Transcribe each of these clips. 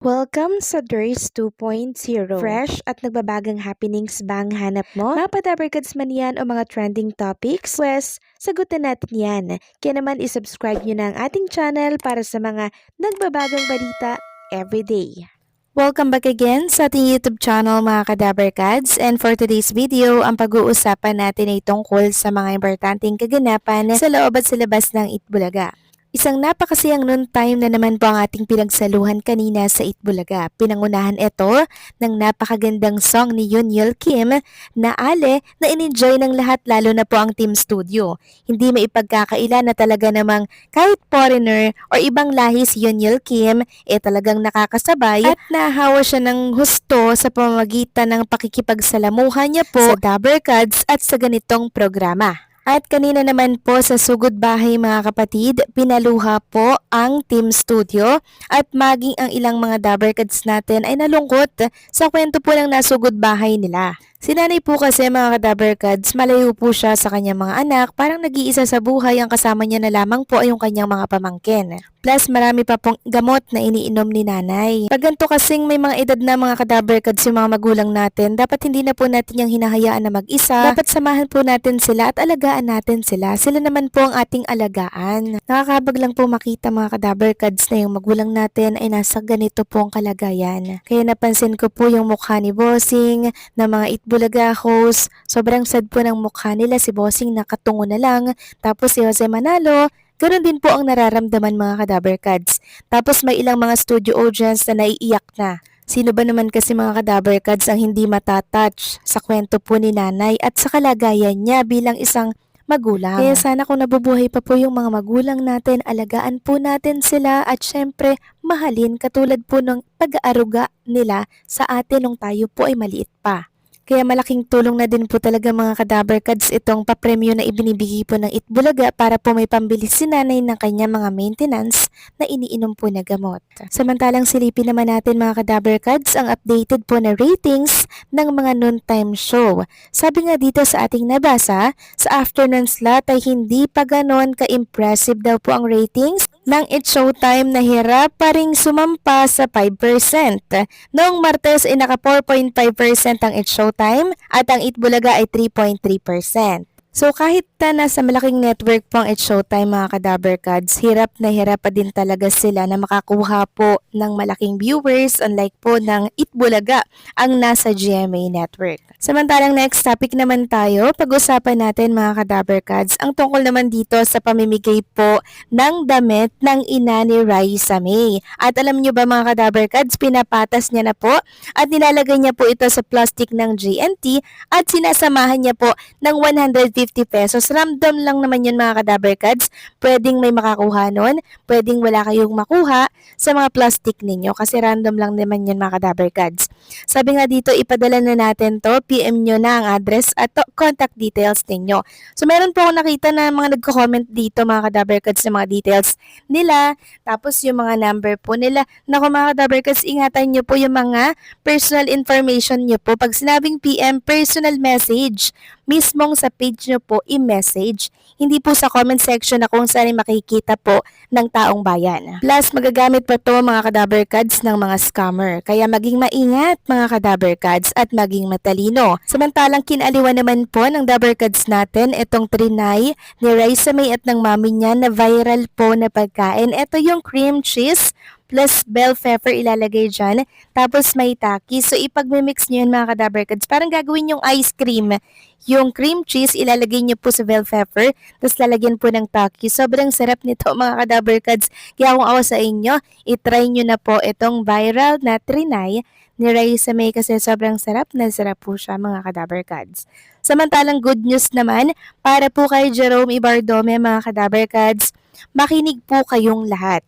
Welcome sa DRS 2.0. Fresh at nagbabagang happenings ba ang hanap mo? Mga padabarkads man yan o mga trending topics? Pwes, sagutin natin yan. Kaya naman isubscribe nyo na ang ating channel para sa mga nagbabagang balita everyday. Welcome back again sa ating YouTube channel mga kadabarkads, and for today's video, ang pag-uusapan natin ay tungkol sa mga importanteng kaganapan sa loob at sa labas ng Itbulaga. Isang napakasiyang noon time na naman po ang ating pinagsaluhan kanina sa Itbulaga. Pinangunahan ito ng napakagandang song ni Yunyul Kim na Ale na in-enjoy ng lahat, lalo na po ang Team Studio. Hindi maipagkakaila na talaga namang kahit foreigner or ibang lahi si Yunyul Kim talagang nakakasabay at nahawa siya ng husto sa pamamagitan ng pakikipagsalamuhan niya po sa Dabarkads at sa ganitong programa. At kanina naman po sa Sugod Bahay mga kapatid, pinaluha po ang Team Studio at maging ang ilang mga Dabarkads natin ay nalungkot sa kwento po ng nasugod bahay nila. Si nanay po kasi mga kadabarkads, malayo po siya sa kanyang mga anak, parang nag-iisa sa buhay, ang kasama niya na lamang po ay yung kanyang mga pamangkin. Plus marami pa pong gamot na iniinom ni nanay. Pag ganito kasing may mga edad na mga kadabarkads yung mga magulang natin, dapat hindi na po natin yung hinahayaan na mag-isa. Dapat samahan po natin sila at alagaan natin sila. Sila naman po ang ating alagaan. Nakakabag lang po makita mga kadabarkads na yung magulang natin ay nasa ganito pong kalagayan. Kaya napansin ko po yung mukha ni Bossing na mga Bulaga host, sobrang sad po ng mukha nila. Si Bossing nakatungo na lang, tapos si Jose Manalo, ganoon din po ang nararamdaman mga kadabarkads. Tapos may ilang mga studio audience na naiiyak na. Sino ba naman kasi mga kadabarkads ang hindi matatouch sa kwento po ni nanay at sa kalagayan niya bilang isang magulang. Kaya sana kung nabubuhay pa po yung mga magulang natin, alagaan po natin sila at syempre mahalin katulad po ng pag-aaruga nila sa atin nung tayo po ay maliit pa. Kaya malaking tulong na din po talaga mga kadabarkads itong papremyo na ibinibigay po ng Itbulaga para po may pambili si nanay ng kanya mga maintenance na iniinom po na gamot. Samantalang silipin naman natin mga kadabarkads ang updated po na ratings ng mga noontime show. Sabi nga dito sa ating nabasa, sa afternoon slot ay hindi pa ganon ka-impressive daw po ang ratings ng It's Showtime, na hirap pa ring sumampa sa 5%. Noong Martes ay naka 4.5% ang It's Showtime at ang Itbulaga ay 3.3%. So kahit na nasa malaking network po ang It's Showtime mga kadabarkads, hirap na hirap pa din talaga sila na makakuha po ng malaking viewers, unlike po ng Itbulaga ang nasa GMA network. Samantalang next topic naman tayo, pag-usapan natin mga kadabarkads ang tungkol naman dito sa pamimigay po ng damit ng ina ni Raisa May. At alam nyo ba mga kadabarkads, pinapatas niya na po at nilalagay niya po ito sa plastic ng JNT at sinasamahan niya po ng 150 pesos. Ramdam lang naman yun mga kadabarkads, pwedeng may makakuha nun, pwedeng wala kayong makuha sa mga plastic ninyo kasi random lang naman yun mga kadabarkads. Sabi nga dito, ipadala na natin to, PM nyo na ang address at contact details ninyo. So meron po akong nakita na mga nagko-comment dito mga kadabarkads sa mga details nila, tapos yung mga number po nila. Naku mga kadabarkads, ingatan nyo po yung mga personal information nyo po. Pag sinabing PM, personal message, mismong sa page nyo po i-message, hindi po sa comment section na kung saan makikita po ng taong bayan. Plus, magagamit pa to mga kadabarkads ng mga scammer. Kaya maging maingat mga kadabarkads at maging matalino. Samantalang kinaliwan naman po ng dabarkads natin itong trinay ni Raisa May at ng mami niya na viral po na pagkain. Ito yung cream cheese plus bell pepper ilalagay dyan. Tapos may taki. So ipag-mix nyo yun mga kadabarkads. Parang gagawin yung ice cream. Yung cream cheese ilalagay nyo po sa bell pepper. Tapos lalagyan po ng taki. Sobrang sarap nito mga kadabarkads. Kaya kung ako sa inyo, itry nyo na po itong viral na trinay ni Raisa May kasi sobrang sarap na sarap po siya mga kadabarkads. Samantalang good news naman para po kay Jerome Ibardome mga kadabarkads, makinig po kayong lahat.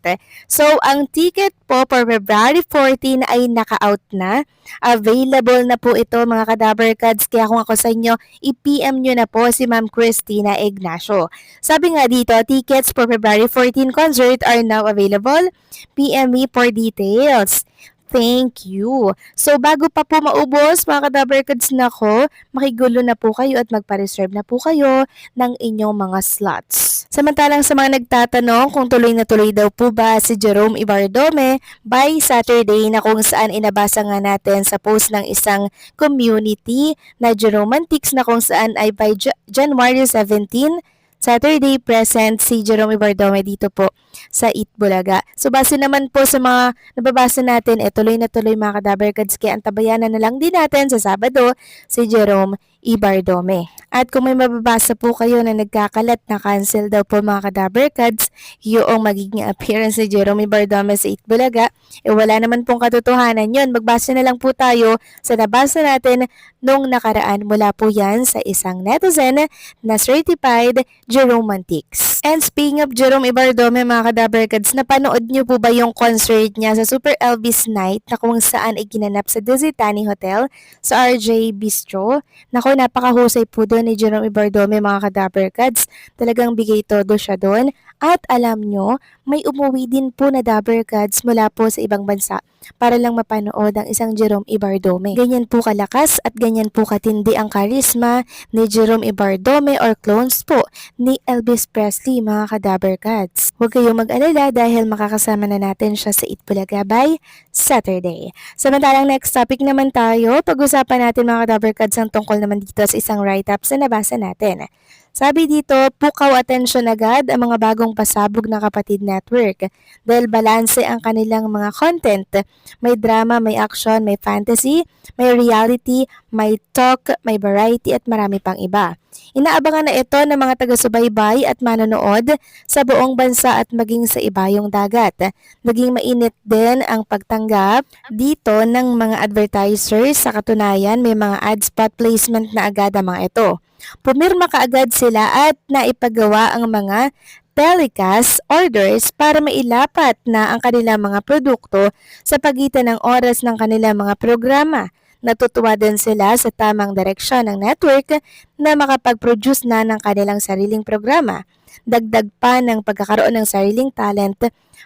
So, ang ticket po for February 14 ay naka-out na. Available na po ito mga kadabarkads. Kaya kung ako sa inyo, i-PM nyo na po si Ma'am Christina Ignacio. Sabi nga dito, tickets for February 14 concert are now available. PM me for details. Thank you. So bago pa po maubos mga ka-Dabarkads, nako, makigulo na po kayo at magpa-reserve na po kayo ng inyong mga slots. Samantalang sa mga nagtatanong kung tuloy na tuloy daw po ba si Jerome Ibardome by Saturday, na kung saan inabasa nga natin sa post ng isang community na Jeromantics, na kung saan ay by January 17, Saturday, present si Jerome Ibardome dito po sa Itbulaga. So base naman po sa mga nababasa natin, tuloy na tuloy mga ka-Dabarkads, kaya antabayanan na lang din natin sa Sabado si Jerome Ibardome. At kung may mababasa po kayo na nagkakalat na cancel daw po mga ka-Dabarkads yung magiging appearance ni Jerome Ibardome sa Itbulaga, wala naman pong katotohanan yun. Magbasa na lang po tayo sa nabasa natin nung nakaraan mula po yan sa isang netizen na certified Jeromantics. And speaking of Jerome Ibardome mga ka-Dabarkads, napanood niyo po ba yung concert niya sa Super Elvis Night na kung saan ay ginanap sa Dizitani Hotel sa RJ Bistro? Nako, napakahusay po doon ni Jerome Ibardome mga ka-Dabarkads. Talagang bigay todo siya doon. At alam nyo, may umuwi din po na Dabarkads mula po sa ibang bansa para lang mapanood ang isang Jerome Ibardome. Ganyan po kalakas at ganyan po katindi ang karisma ni Jerome Ibardome or clones po ni Elvis Presley mga ka-Dabarkads. Huwag kayong mag-alala dahil makakasama na natin siya sa Itbulaga by Saturday. Samantalang next topic naman tayo, pag-usapan natin mga ka-Dabarkads ang tungkol naman dito sa isang write-up sa nabasa natin. Sabi dito, pukaw atensyon agad ang mga bagong pasabog na Kapatid Network dahil balanse ang kanilang mga content. May drama, may action, may fantasy, may reality, may talk, may variety at marami pang iba. Inaabangan na ito ng mga taga-subaybay at manonood sa buong bansa at maging sa ibayong dagat. Naging mainit din ang pagtanggap dito ng mga advertisers. Sa katunayan, may mga ad spot placement na agad ang mga ito. Pumirma kaagad sila at naipagawa ang mga telecast orders para mailapat na ang kanilang mga produkto sa pagitan ng oras ng kanilang mga programa. Natutuwa din sila sa tamang direksyon ng network na makapag-produce na ng kanilang sariling programa. Dagdag pa ng pagkakaroon ng sariling talent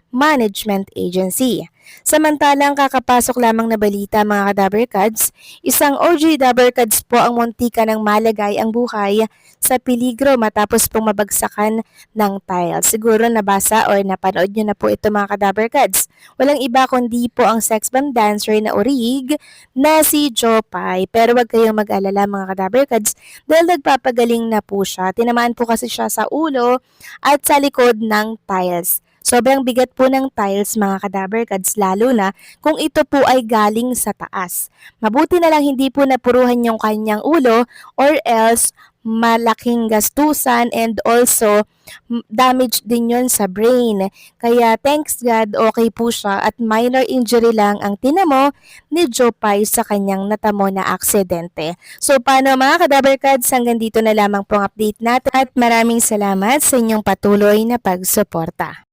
management agency. Samantalang kakapasok lamang na balita mga ka-Dabarkads, isang OG Dabarkads po ang muntika ng malagay ang buhay sa peligro matapos pong mabagsakan ng tile. Siguro nabasa or napanood nyo na po ito mga ka-Dabarkads. Walang iba kundi po ang sex bomb dancer na Urig na si Jopay. Pero wag kayong mag-alala mga ka-Dabarkads dahil nagpapagaling na po siya. Tinamaan po kasi siya sa ulo at sa likod ng tiles. Sobrang bigat po ng tiles mga ka-Dabarkads, lalo na kung ito po ay galing sa taas. Mabuti na lang hindi po napuruhan yung kanyang ulo or else malaking gastusan and also damage din yon sa brain. Kaya thanks God, okay po siya at minor injury lang ang tinamo ni Jopay sa kanyang natamo na aksidente. So paano mga ka-Dabarkads, hanggang dito na lamang pong update natin at maraming salamat sa inyong patuloy na pagsuporta.